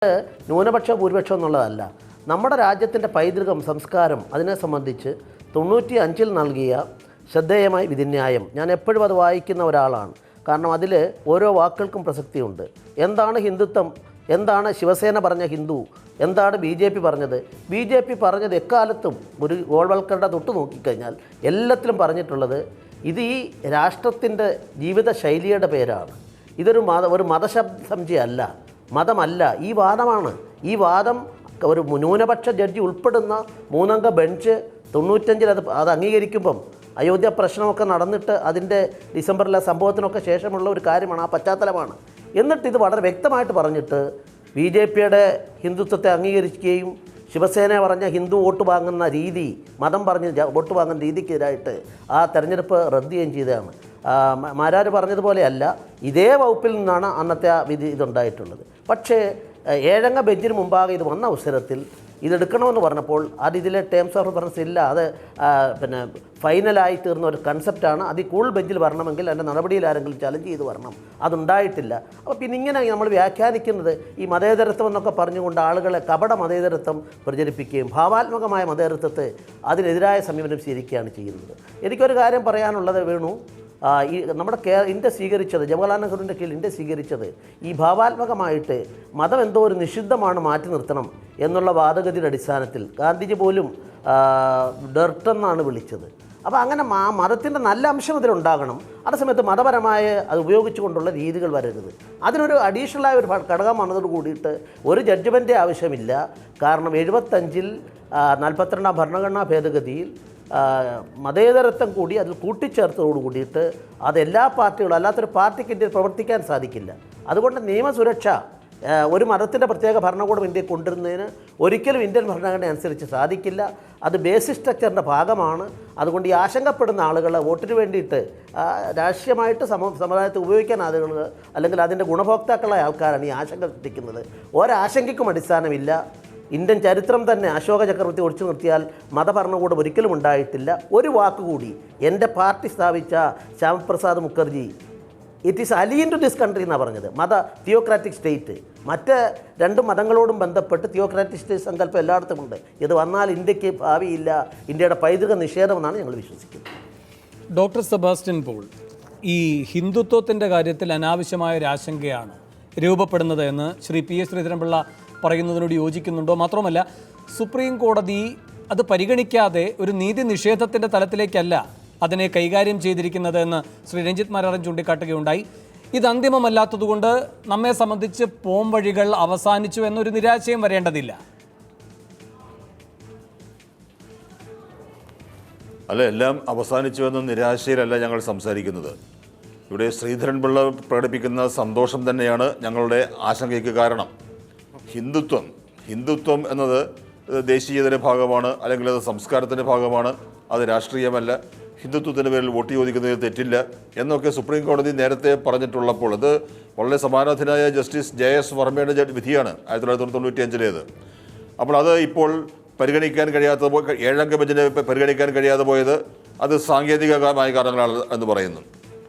ന്യൂനപക്ഷ ഭൂരിപക്ഷം എന്നുള്ളതല്ല. നമ്മുടെ രാജ്യത്തിൻ്റെ പൈതൃകം, സംസ്കാരം, അതിനെ സംബന്ധിച്ച് 95 നൽകിയ ശ്രദ്ധേയമായ വിധിന്യായം, ഞാൻ എപ്പോഴും അത് വായിക്കുന്ന ഒരാളാണ്. കാരണം അതിൽ ഓരോ വാക്കുകൾക്കും പ്രസക്തിയുണ്ട്. എന്താണ് ഹിന്ദുത്വം, എന്താണ് ശിവസേന പറഞ്ഞ ഹിന്ദു, എന്താണ് BJP പറഞ്ഞത്. BJP പറഞ്ഞത് എക്കാലത്തും ഒരു ഗോൾവൽക്കറുടെ തൊട്ട് നോക്കിക്കഴിഞ്ഞാൽ എല്ലാത്തിലും പറഞ്ഞിട്ടുള്ളത് ഇത് ഈ രാഷ്ട്രത്തിൻ്റെ ജീവിത ശൈലിയുടെ പേരാണ്. ഇതൊരു മതസംജയല്ല, മതമല്ല. ഈ വാദമാണ്. ഈ വാദം ഒരു ന്യൂനപക്ഷ ജഡ്ജി ഉൾപ്പെടുന്ന 3 അംഗ ബെഞ്ച് 95 അത് അംഗീകരിക്കുമ്പം അയോധ്യ പ്രശ്നമൊക്കെ നടന്നിട്ട് അതിൻ്റെ ഡിസംബറിലെ സംഭവത്തിനൊക്കെ ശേഷമുള്ള ഒരു കാര്യമാണ്, ആ പശ്ചാത്തലമാണ്. എന്നിട്ട് ഇത് വളരെ വ്യക്തമായിട്ട് പറഞ്ഞിട്ട് BJPയുടെ ഹിന്ദുത്വത്തെ അംഗീകരിക്കുകയും ശിവസേന പറഞ്ഞ ഹിന്ദു വോട്ട് വാങ്ങുന്ന രീതി, മതം പറഞ്ഞ് വോട്ട് വാങ്ങുന്ന രീതിക്കെതിരായിട്ട് ആ തെരഞ്ഞെടുപ്പ് റദ്ദ് ചെയ്യുകയും ചെയ്തതാണ്. മാരാർ പറഞ്ഞതുപോലെയല്ല, ഇതേ വകുപ്പിൽ നിന്നാണ് അന്നത്തെ ആ വിധി ഇതുണ്ടായിട്ടുള്ളത്. പക്ഷേ 7 അംഗ ബെഞ്ചിന് മുമ്പാകെ ഇത് വന്ന അവസരത്തിൽ ഇതെടുക്കണമെന്ന് പറഞ്ഞപ്പോൾ ഇതിലെ ടേംസ് ഓഫ് റെഫറൻസ് ഇല്ല, അത് ഫൈനലായി തീർന്ന ഒരു കൺസെപ്റ്റാണ്. അത് കൂടുതൽ ബെഞ്ചിൽ വരണമെങ്കിൽ അതിൻ്റെ നടപടിയിൽ ആരെങ്കിലും ചലഞ്ച് ചെയ്ത് വരണം. അതുണ്ടായിട്ടില്ല. അപ്പോൾ പിന്നെ ഇങ്ങനെ നമ്മൾ വ്യാഖ്യാനിക്കുന്നത് ഈ മതേതരത്വം എന്നൊക്കെ പറഞ്ഞുകൊണ്ട് ആളുകളെ കപട മതേതരത്വം പ്രചരിപ്പിക്കുകയും ഭാവാത്മകമായ മതേതരത്വത്തെ അതിനെതിരായ സമീപനം സ്വീകരിക്കുകയാണ് ചെയ്യുന്നത്. എനിക്കൊരു കാര്യം പറയാനുള്ളത്, വേണു, ഈ നമ്മുടെ ഇന്ത്യ സ്വീകരിച്ചത്, ജവഹർലാൽ നെഹ്റുവിൻ്റെ കീഴിൽ ഇന്ത്യ സ്വീകരിച്ചത് ഈ ഭാവാത്മകമായിട്ട് മതം എന്തോ ഒരു നിഷിദ്ധമാണ്, മാറ്റി നിർത്തണം എന്നുള്ള വാദഗതിയുടെ അടിസ്ഥാനത്തിൽ ഗാന്ധിജി പോലും ഡെർട്ടെന്നാണ് വിളിച്ചത്. അപ്പോൾ അങ്ങനെ മതത്തിൻ്റെ നല്ല അംശം ഇതിലുണ്ടാകണം. അതേസമയത്ത് മതപരമായ അത് ഉപയോഗിച്ചുകൊണ്ടുള്ള രീതികൾ വരരുത്. അതിനൊരു അഡീഷണലായ ഒരു ഘടകം വന്നതോട് കൂടിയിട്ട് ഒരു ജഡ്ജ്മെൻറ്റ് ആവശ്യമില്ല. കാരണം 75-ൽ 42-ാം ഭരണഘടനാ ഭേദഗതിയിൽ മതേതരത്വം കൂടി അതിൽ കൂട്ടിച്ചേർത്തതോട് കൂടിയിട്ട് അതെല്ലാ പാർട്ടികളും, അല്ലാത്തൊരു പാർട്ടിക്ക് ഇന്ത്യയിൽ പ്രവർത്തിക്കാൻ സാധിക്കില്ല. അതുകൊണ്ട് നിയമസുരക്ഷ, ഒരു മതത്തിൻ്റെ പ്രത്യേക ഭരണകൂടം ഇന്ത്യയിൽ കൊണ്ടുവരുന്നതിന് ഒരിക്കലും ഇന്ത്യൻ ഭരണഘടന അനുസരിച്ച് സാധിക്കില്ല. അത് ബേസിക് സ്ട്രക്ചറിൻ്റെ ഭാഗമാണ്. അതുകൊണ്ട് ഈ ആശങ്കപ്പെടുന്ന ആളുകൾ വോട്ടിന് വേണ്ടിയിട്ട് രാഷ്ട്രീയമായിട്ട് സമുദായത്തെ ഉപയോഗിക്കാൻ ആളുകൾ, അല്ലെങ്കിൽ അതിൻ്റെ ഗുണഭോക്താക്കളായ ആൾക്കാരാണ് ഈ ആശങ്ക സൃഷ്ടിക്കുന്നത്. ഒരാശങ്കയ്ക്കും അടിസ്ഥാനമില്ല. ഇന്ത്യൻ ചരിത്രം തന്നെ അശോക ചക്രവർത്തി ഒഴിച്ചു നിർത്തിയാൽ മതഭരണകൂടം ഒരിക്കലും ഉണ്ടായിട്ടില്ല. ഒരു വാക്കുകൂടി എൻ്റെ പാർട്ടി സ്ഥാപിച്ച Shyama Prasad Mukherjee, it is alien to this country എന്നാണ് പറഞ്ഞത്. തിയോക്രാറ്റിക് സ്റ്റേറ്റ്, മറ്റ് 2 മതങ്ങളോടും ബന്ധപ്പെട്ട് തിയോക്രാറ്റിക് സ്റ്റേറ്റ് സങ്കല്പം എല്ലായിടത്തുമുണ്ട്. ഇത് വന്നാൽ ഇന്ത്യക്ക് ഭാവിയില്ല, ഇന്ത്യയുടെ പൈതൃക നിഷേധമെന്നാണ് ഞങ്ങൾ വിശ്വസിക്കുന്നത്. ഡോക്ടർ സെബാസ്റ്റ്യൻ പോൾ, ഈ ഹിന്ദുത്വത്തിൻ്റെ കാര്യത്തിൽ അനാവശ്യമായ ഒരു ആശങ്കയാണ് രൂപപ്പെടുന്നത് എന്ന് ശ്രീ PS ശ്രീധരൻപിള്ള പറയുന്നതിനോട് യോജിക്കുന്നുണ്ടോ? മാത്രമല്ല, സുപ്രീം കോടതി അത് പരിഗണിക്കാതെ ഒരു നീതി നിഷേധത്തിൻ്റെ തലത്തിലേക്കല്ല അതിനെ കൈകാര്യം ചെയ്തിരിക്കുന്നത് എന്ന് ശ്രീ രഞ്ജിത്ത് മാരാറൻ ചൂണ്ടിക്കാട്ടുകയുണ്ടായി. ഇത് അന്തിമമല്ലാത്തതുകൊണ്ട് നമ്മെ സംബന്ധിച്ച് പോംവഴികൾ അവസാനിച്ചു എന്നൊരു നിരാശയും വരേണ്ടതില്ല. അല്ല, എല്ലാം അവസാനിച്ചു എന്ന നിരാശയിലല്ല ഞങ്ങൾ സംസാരിക്കുന്നത്. ഇവിടെ ശ്രീധരൻപിള്ള പ്രകടിപ്പിക്കുന്ന സന്തോഷം തന്നെയാണ് ഞങ്ങളുടെ ആശങ്കയ്ക്ക് കാരണം. ഹിന്ദുത്വം എന്നത് ദേശീയതയുടെ ഭാഗമാണ്, അല്ലെങ്കിൽ അത് സംസ്കാരത്തിൻ്റെ ഭാഗമാണ്, അത് രാഷ്ട്രീയമല്ല. ഹിന്ദുത്വത്തിൻ്റെ പേരിൽ വോട്ട് ചോദിക്കുന്നതിൽ തെറ്റില്ല എന്നൊക്കെ സുപ്രീം കോടതി നേരത്തെ പറഞ്ഞിട്ടുള്ളപ്പോൾ അത് വളരെ സമാനാധീനായ ജസ്റ്റിസ് JS വർമ്മയുടെ വിധിയാണ് 1995-ലേത്. അപ്പോൾ അത് ഇപ്പോൾ പരിഗണിക്കാൻ കഴിയാത്ത 7 അംഗ ബെഞ്ചിനെ പരിഗണിക്കാൻ കഴിയാതെ പോയത് അത് സാങ്കേതികമായ കാരണങ്ങളാണ് എന്ന് പറയുന്നു.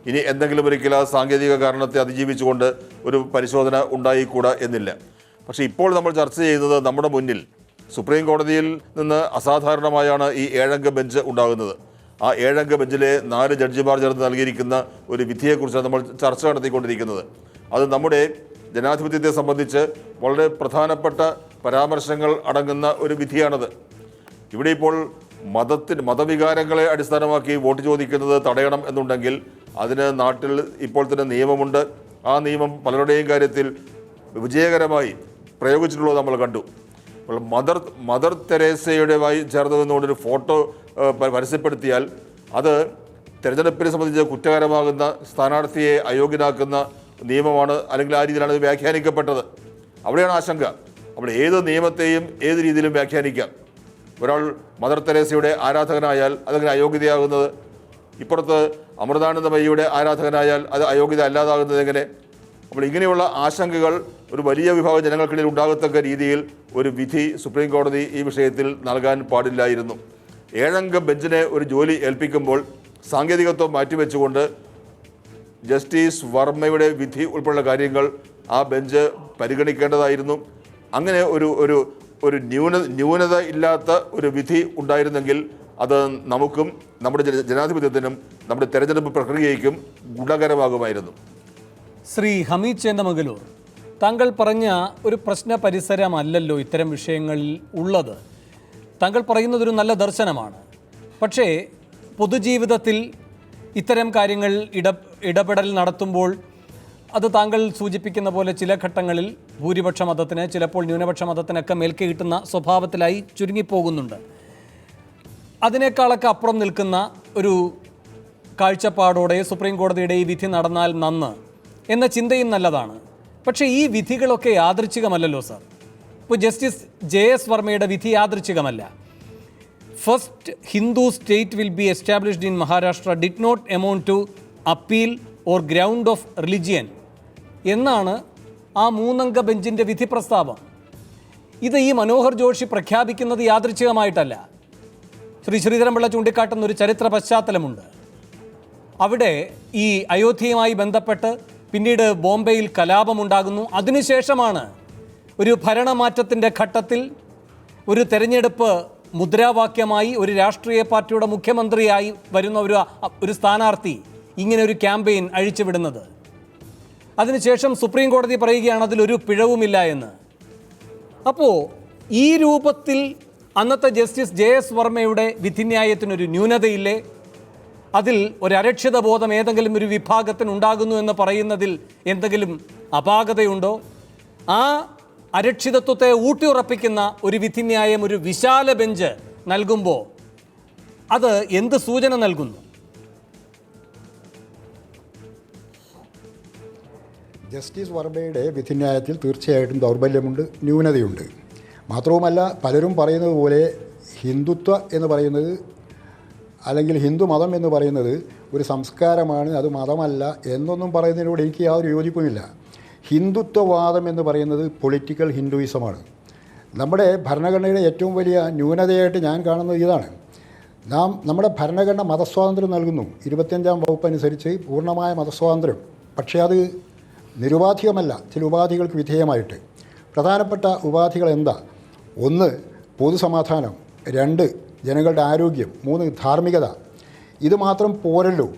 ഇനി എന്തെങ്കിലും ഒരിക്കലും ആ സാങ്കേതിക കാരണത്തെ അതിജീവിച്ചുകൊണ്ട് ഒരു പരിശോധന ഉണ്ടായിക്കൂടാ എന്നില്ല. പക്ഷേ ഇപ്പോൾ നമ്മൾ ചർച്ച ചെയ്യുന്നത് നമ്മുടെ മുന്നിൽ സുപ്രീം കോടതിയിൽ നിന്ന് അസാധാരണമായാണ് ഈ 7 അംഗ ബെഞ്ച് ഉണ്ടാകുന്നത്. ആ 7 അംഗ ബെഞ്ചിലെ 4 ജഡ്ജിമാർ ചേർന്ന് നൽകിയിരിക്കുന്ന ഒരു വിധിയെക്കുറിച്ചാണ് നമ്മൾ ചർച്ച നടത്തിക്കൊണ്ടിരിക്കുന്നത്. അത് നമ്മുടെ ജനാധിപത്യത്തെ സംബന്ധിച്ച് വളരെ പ്രധാനപ്പെട്ട പരാമർശങ്ങൾ അടങ്ങുന്ന ഒരു വിധിയാണത്. ഇവിടെ ഇപ്പോൾ മതവികാരങ്ങളെ അടിസ്ഥാനമാക്കി വോട്ട് ചോദിക്കുന്നത് തടയണം എന്നുണ്ടെങ്കിൽ അതിന് നാട്ടിൽ ഇപ്പോൾ തന്നെ നിയമമുണ്ട്. ആ നിയമം പലരുടെയും കാര്യത്തിൽ വിജയകരമായി പ്രയോഗിച്ചിട്ടുള്ളത് നമ്മൾ കണ്ടു. മദർ തെരേസയുടേതായി ചേർന്ന് നിന്നുകൊണ്ടൊരു ഫോട്ടോ പരസ്യപ്പെടുത്തിയാൽ അത് തെരഞ്ഞെടുപ്പിനെ സംബന്ധിച്ച് കുറ്റകരമാകുന്ന, സ്ഥാനാർത്ഥിയെ അയോഗ്യനാക്കുന്ന നിയമമാണ്, അല്ലെങ്കിൽ ആ രീതിയിലാണ് ഇത് വ്യാഖ്യാനിക്കപ്പെട്ടത്. അവിടെയാണ് ആശങ്ക. അവിടെ ഏത് നിയമത്തെയും ഏത് രീതിയിലും വ്യാഖ്യാനിക്കാം. ഒരാൾ മദർ തെരേസയുടെ ആരാധകനായാൽ അതങ്ങനെ അയോഗ്യതയാകുന്നത്, ഇപ്പുറത്ത് അമൃതാനന്ദമയിയുടെ ആരാധകനായാൽ അത് അയോഗ്യത അല്ലാതാകുന്നത് എങ്ങനെ? അപ്പോൾ ഇങ്ങനെയുള്ള ആശങ്കകൾ ഒരു വലിയ വിഭാഗം ജനങ്ങൾക്കിടയിൽ ഉണ്ടാകത്തക്ക രീതിയിൽ ഒരു വിധി സുപ്രീം കോടതി ഈ വിഷയത്തിൽ നൽകാൻ പാടില്ലായിരുന്നു. 7 അംഗ ബെഞ്ചിനെ ഒരു ജോലി ഏൽപ്പിക്കുമ്പോൾ സാങ്കേതികത്വം മാറ്റിവെച്ചുകൊണ്ട് ജസ്റ്റിസ് വർമ്മയുടെ വിധി ഉൾപ്പെടെയുള്ള കാര്യങ്ങൾ ആ ബെഞ്ച് പരിഗണിക്കേണ്ടതായിരുന്നു. അങ്ങനെ ഒരു ന്യൂനത ഇല്ലാത്ത ഒരു വിധി ഉണ്ടായിരുന്നെങ്കിൽ അത് നമുക്കും നമ്മുടെ ജനാധിപത്യത്തിനും നമ്മുടെ തെരഞ്ഞെടുപ്പ് പ്രക്രിയയ്ക്കും ഗുണകരമാകുമായിരുന്നു. ശ്രീ ഹമീദ് ചേന്ദമംഗലൂർ, താങ്കൾ പറഞ്ഞ ഒരു പ്രശ്ന പരിസരമല്ലല്ലോ ഇത്തരം വിഷയങ്ങളിൽ ഉള്ളത്. താങ്കൾ പറയുന്നതൊരു നല്ല ദർശനമാണ്. പക്ഷേ പൊതുജീവിതത്തിൽ ഇത്തരം കാര്യങ്ങൾ ഇടപെടൽ നടത്തുമ്പോൾ അത് താങ്കൾ സൂചിപ്പിക്കുന്ന പോലെ ചില ഘട്ടങ്ങളിൽ ഭൂരിപക്ഷ മതത്തിന്, ചിലപ്പോൾ ന്യൂനപക്ഷ മതത്തിനൊക്കെ മേൽക്കൈ കിട്ടുന്ന സ്വഭാവത്തിലായി ചുരുങ്ങിപ്പോകുന്നുണ്ട്. അതിനേക്കാളൊക്കെ അപ്പുറം നിൽക്കുന്ന ഒരു കാഴ്ചപ്പാടോടെ സുപ്രീം കോടതിയുടെ ഈ വിധി നടന്നാൽ നന്ന് എന്ന ചിന്തയും നല്ലതാണ്. പക്ഷേ ഈ വിധികളൊക്കെ യാദൃച്ഛികമല്ലല്ലോ സാർ. ഇപ്പോൾ ജസ്റ്റിസ് JS വർമ്മയുടെ വിധി യാദൃച്ഛികമല്ല. First Hindu state will be established in Maharashtra did not amount to appeal or ground of religion എന്നാണ് ആ 3 അംഗ ബെഞ്ചിൻ്റെ വിധി പ്രസ്താവം. ഇത് ഈ മനോഹർ ജോഷി പ്രഖ്യാപിക്കുന്നത് യാദൃച്ഛികമായിട്ടല്ല. ശ്രീ ശ്രീധരൻപിള്ള ചൂണ്ടിക്കാട്ടുന്ന ഒരു ചരിത്ര പശ്ചാത്തലമുണ്ട്. അവിടെ ഈ അയോധ്യയുമായി ബന്ധപ്പെട്ട് പിന്നീട് ബോംബെയിൽ കലാപമുണ്ടാകുന്നു. അതിനുശേഷമാണ് ഒരു ഭരണമാറ്റത്തിൻ്റെ ഘട്ടത്തിൽ ഒരു തെരഞ്ഞെടുപ്പ് മുദ്രാവാക്യമായി ഒരു രാഷ്ട്രീയ പാർട്ടിയുടെ മുഖ്യമന്ത്രിയായി വരുന്ന ഒരു സ്ഥാനാർത്ഥി ഇങ്ങനെ ഒരു ക്യാമ്പയിൻ അഴിച്ചുവിടുന്നത്. അതിനുശേഷം സുപ്രീം കോടതി പറയുകയാണ് അതിലൊരു പിഴവുമില്ല എന്ന്. അപ്പോൾ ഈ രൂപത്തിൽ അന്നത്തെ ജസ്റ്റിസ് JS വർമ്മയുടെ വിധിന്യായത്തിനൊരു ന്യൂനതയില്ലേ? അതിൽ ഒരു അരക്ഷിത ബോധം ഏതെങ്കിലും ഒരു വിഭാഗത്തിന് ഉണ്ടാകുന്നു എന്ന് പറയുന്നതിൽ എന്തെങ്കിലും അപാകതയുണ്ടോ? ആ അരക്ഷിതത്വത്തെ ഊട്ടിയുറപ്പിക്കുന്ന ഒരു വിധിന്യായം ഒരു വിശാല ബെഞ്ച് നൽകുമ്പോൾ അത് എന്ത് സൂചന നൽകുന്നു? ജസ്റ്റിസ് വർമ്മയുടെ വിധിന്യായത്തിൽ തീർച്ചയായിട്ടും ദൗർബല്യമുണ്ട്, ന്യൂനതയുണ്ട്. മാത്രവുമല്ല, പലരും പറയുന്നത് പോലെ ഹിന്ദുത്വ എന്ന് പറയുന്നത് അല്ലെങ്കിൽ ഹിന്ദു മതം എന്ന് പറയുന്നത് ഒരു സംസ്കാരമാണ്, അത് മതമല്ല എന്നൊന്നും പറയുന്നതിനോട് എനിക്ക് യാതൊരു യോജിപ്പുമില്ല. ഹിന്ദുത്വവാദം എന്ന് പറയുന്നത് പൊളിറ്റിക്കൽ ഹിന്ദുയിസമാണ്. നമ്മുടെ ഭരണഘടനയുടെ ഏറ്റവും വലിയ ന്യൂനതയായിട്ട് ഞാൻ കാണുന്നത് ഇതാണ്. നമ്മുടെ ഭരണഘടന മതസ്വാതന്ത്ര്യം നൽകുന്നു, 25-ാം വകുപ്പ് അനുസരിച്ച് പൂർണ്ണമായ മതസ്വാതന്ത്ര്യം. പക്ഷേ അത് നിരുപാധികമല്ല, ചില ഉപാധികൾക്ക് വിധേയമായിട്ട്. പ്രധാനപ്പെട്ട ഉപാധികൾ എന്താ? 1 പൊതുസമാധാനം, 2 ജനങ്ങളുടെ ആരോഗ്യം, 3 ധാർമ്മികത. ഇത് മാത്രം പോരല്ലോ.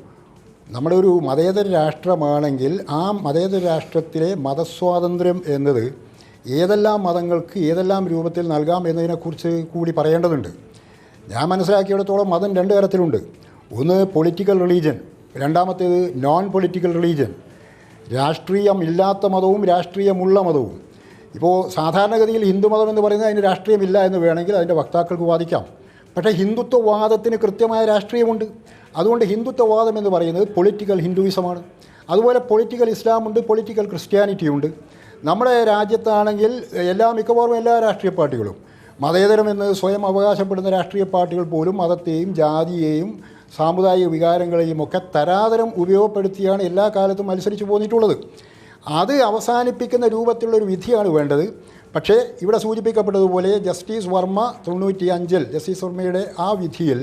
നമ്മുടെ ഒരു മതേതര രാഷ്ട്രമാണെങ്കിൽ ആ മതേതര രാഷ്ട്രത്തിലെ മതസ്വാതന്ത്ര്യം എന്നത് ഏതെല്ലാം മതങ്ങൾക്ക് ഏതെല്ലാം രൂപത്തിൽ നൽകാം എന്നതിനെക്കുറിച്ച് കൂടി പറയേണ്ടതുണ്ട്. ഞാൻ മനസ്സിലാക്കിയിടത്തോളം മതം 2 തരത്തിലുണ്ട്. ഒന്ന് പൊളിറ്റിക്കൽ റിലീജിയൻ, രണ്ടാമത്തേത് നോൺ പൊളിറ്റിക്കൽ റിലീജിയൻ. രാഷ്ട്രീയമില്ലാത്ത മതവും രാഷ്ട്രീയമുള്ള മതവും. ഇപ്പോൾ സാധാരണഗതിയിൽ ഹിന്ദുമതം എന്ന് പറയുന്നത് അതിന് രാഷ്ട്രീയമില്ല എന്ന് വേണമെങ്കിൽ അതിൻ്റെ വക്താക്കൾക്ക് വാദിക്കാം. പക്ഷേ ഹിന്ദുത്വവാദത്തിന് കൃത്യമായ രാഷ്ട്രീയമുണ്ട്. അതുകൊണ്ട് ഹിന്ദുത്വവാദം എന്ന് പറയുന്നത് പൊളിറ്റിക്കൽ ഹിന്ദുയിസമാണ്. അതുപോലെ പൊളിറ്റിക്കൽ ഇസ്ലാമുണ്ട്, പൊളിറ്റിക്കൽ ക്രിസ്ത്യാനിറ്റിയുണ്ട്. നമ്മുടെ രാജ്യത്താണെങ്കിൽ മിക്കവാറും എല്ലാ രാഷ്ട്രീയ പാർട്ടികളും മതേതരമെന്ന് സ്വയം അവകാശപ്പെടുന്ന രാഷ്ട്രീയ പാർട്ടികൾ പോലും മതത്തെയും ജാതിയെയും സാമുദായിക വികാരങ്ങളെയും ഒക്കെ തരാതരം ഉപയോഗപ്പെടുത്തിയാണ് എല്ലാ കാലത്തും മത്സരിച്ച് പോന്നിട്ടുള്ളത്. അത് അവസാനിപ്പിക്കുന്ന രൂപത്തിലുള്ളൊരു വിധിയാണ് വേണ്ടത്. പക്ഷേ ഇവിടെ സൂചിപ്പിക്കപ്പെട്ടതുപോലെ ജസ്റ്റിസ് വർമ്മ 95-ൽ ജസ്റ്റിസ് വർമ്മയുടെ ആ വിധിയിൽ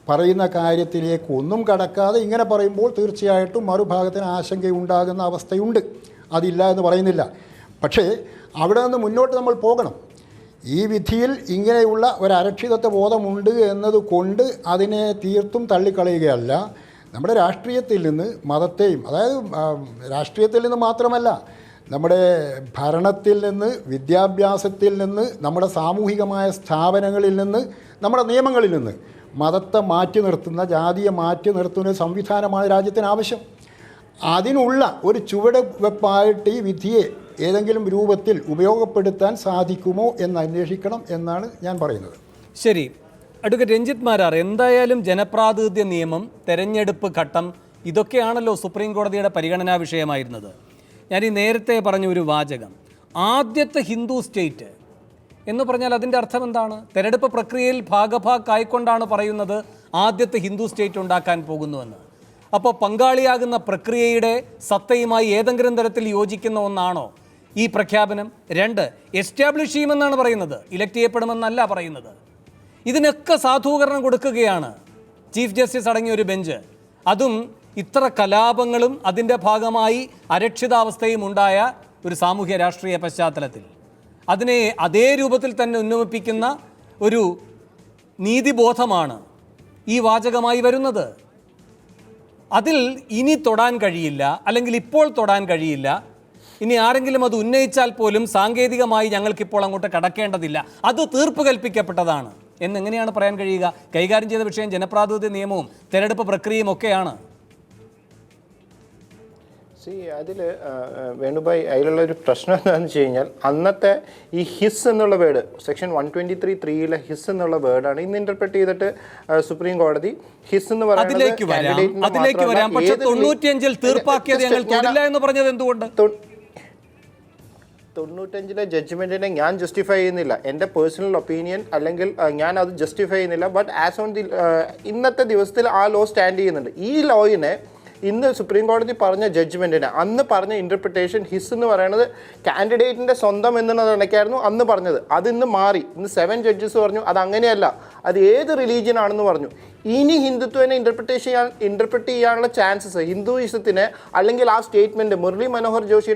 പറയുന്ന കാര്യത്തിലേക്ക് ഒന്നും കടക്കാതെ ഇങ്ങനെ പറയുമ്പോൾ തീർച്ചയായിട്ടും മറുഭാഗത്തിന് ആശങ്കയുണ്ടാകുന്ന അവസ്ഥയുണ്ട്. അതില്ല എന്ന് പറയുന്നില്ല. പക്ഷേ അവിടെ നിന്ന് മുന്നോട്ട് നമ്മൾ പോകണം. ഈ വിധിയിൽ ഇങ്ങനെയുള്ള ഒരു അരക്ഷിതത്വ ബോധമുണ്ട് എന്നതുകൊണ്ട് അതിനെ തീർത്തും തള്ളിക്കളയുകയല്ല. നമ്മുടെ രാഷ്ട്രീയത്തിൽ നിന്ന് മതത്തെയും, അതായത് രാഷ്ട്രീയത്തിൽ നിന്ന് മാത്രമല്ല, നമ്മുടെ ഭരണത്തിൽ നിന്ന്, വിദ്യാഭ്യാസത്തിൽ നിന്ന്, നമ്മുടെ സാമൂഹികമായ സ്ഥാപനങ്ങളിൽ നിന്ന്, നമ്മുടെ നിയമങ്ങളിൽ നിന്ന് മതത്തെ മാറ്റി നിർത്തുന്ന, ജാതിയെ മാറ്റി നിർത്തുന്ന സംവിധാനമാണ് രാജ്യത്തിന് ആവശ്യം. അതിനുള്ള ഒരു ചുവടുവെപ്പായിട്ട് ഈ വിധിയെ ഏതെങ്കിലും രൂപത്തിൽ ഉപയോഗപ്പെടുത്താൻ സാധിക്കുമോ എന്ന് അന്വേഷിക്കണം എന്നാണ് ഞാൻ പറയുന്നത്. ശരി, അഡ്വക്കേറ്റ് രഞ്ജിത്ത് മാരാർ, എന്തായാലും ജനപ്രാതിനിധ്യ നിയമം, തെരഞ്ഞെടുപ്പ് ഘട്ടം, ഇതൊക്കെയാണല്ലോ സുപ്രീം കോടതിയുടെ പരിഗണനാ വിഷയമായിരുന്നത്. ഞാൻ ഈ നേരത്തെ പറഞ്ഞ ഒരു വാചകം, ആദ്യത്തെ ഹിന്ദു സ്റ്റേറ്റ് എന്ന് പറഞ്ഞാൽ അതിൻ്റെ അർത്ഥം എന്താണ്? തെരഞ്ഞെടുപ്പ് പ്രക്രിയയിൽ ഭാഗഭാക്കായിക്കൊണ്ടാണ് പറയുന്നത് ആദ്യത്തെ ഹിന്ദു സ്റ്റേറ്റ് ഉണ്ടാക്കാൻ പോകുന്നുവെന്ന്. അപ്പോൾ പങ്കാളിയാകുന്ന പ്രക്രിയയുടെ സത്തയുമായി ഏതെങ്കിലും തരത്തിൽ യോജിക്കുന്ന ഒന്നാണോ ഈ പ്രഖ്യാപനം? 2, എസ്റ്റാബ്ലിഷ് ചെയ്യുമെന്നാണ് പറയുന്നത്, ഇലക്ട് ചെയ്യപ്പെടുമെന്നല്ല പറയുന്നത്. ഇതിനൊക്കെ സാധൂകരണം കൊടുക്കുകയാണ് ചീഫ് ജസ്റ്റിസ് അടങ്ങിയ ഒരു ബെഞ്ച്. അതും ഇത്ര കലാപങ്ങളും അതിൻ്റെ ഭാഗമായി അരക്ഷിതാവസ്ഥയും ഉണ്ടായ ഒരു സാമൂഹ്യ രാഷ്ട്രീയ പശ്ചാത്തലത്തിൽ. അതിനെ അതേ രൂപത്തിൽ തന്നെ ഉന്നമിപ്പിക്കുന്ന ഒരു നീതിബോധമാണ് ഈ വാചകമായി വരുന്നത്. അതിൽ ഇനി തൊടാൻ കഴിയില്ല, അല്ലെങ്കിൽ ഇപ്പോൾ തൊടാൻ കഴിയില്ല. ഇനി ആരെങ്കിലും അത് ഉന്നയിച്ചാൽ പോലും സാങ്കേതികമായി ഞങ്ങൾക്കിപ്പോൾ അങ്ങോട്ട് കടക്കേണ്ടതില്ല, അത് തീർപ്പ് കൽപ്പിക്കപ്പെട്ടതാണ് എന്നെങ്ങനെയാണ് പറയാൻ കഴിയുക? കൈകാര്യം ചെയ്ത വിഷയം ജനപ്രാതിനിധ്യ നിയമവും തെരഞ്ഞെടുപ്പ് പ്രക്രിയയും ഒക്കെയാണ്. അതിൽ വേണുഭായ്, അതിലുള്ള ഒരു പ്രശ്നം എന്താണെന്ന് വെച്ച് കഴിഞ്ഞാൽ, അന്നത്തെ ഈ ഹിസ് എന്നുള്ള വേർഡ് സെക്ഷൻ 123(3) ഹിസ് എന്നുള്ള വേർഡാണ് ഇന്ന് ഇന്റർപ്രറ്റ് ചെയ്തിട്ട് സുപ്രീം കോടതി ഹിസ് എന്ന് പറയുന്നത് അതിലേക്ക് വരാം. പക്ഷേ 95-ൽ തീർപ്പാക്കിയത് ഞങ്ങൾ തൊടില്ല എന്ന് പറഞ്ഞത് എന്തുകൊണ്ട്? 95-ലെ ജഡ്ജ്മെന്റിനെ ഞാൻ ജസ്റ്റിഫൈ ചെയ്യുന്നില്ല, എൻ്റെ പേഴ്സണൽ ഒപ്പീനിയൻ, അല്ലെങ്കിൽ ഞാൻ അത് ജസ്റ്റിഫൈ ചെയ്യുന്നില്ല. ബട്ട് ആസ് ഓൺ ദി ഇന്നത്തെ ദിവസത്തിൽ ആ ലോ സ്റ്റാൻഡ് ചെയ്യുന്നുണ്ട്. ഈ ലോയിനെ ഇന്ന് സുപ്രീം കോടതി പറഞ്ഞ ജഡ്ജ്മെൻറ്റിന് അന്ന് പറഞ്ഞ ഇൻ്റർപ്രിട്ടേഷൻ ഹിസ് എന്ന് പറയുന്നത് കാൻഡിഡേറ്റിൻ്റെ സ്വന്തം എന്നുള്ള കണക്കായിരുന്നു അന്ന് പറഞ്ഞത്. അതിന്ന് മാറി. ഇന്ന് 7 ജഡ്ജസ് പറഞ്ഞു അത് അങ്ങനെയല്ല, അത് ഏത് റിലീജിയൻ ആണെന്ന് പറഞ്ഞു. ഇനി ഹിന്ദുത്വനെ ഇൻ്റർപ്രിറ്റ് ചെയ്യാനുള്ള ചാൻസസ്, ഹിന്ദുയിസത്തിനെ അല്ലെങ്കിൽ ആ സ്റ്റേറ്റ്മെൻറ്റ് മുരളി മനോഹർ ജോഷി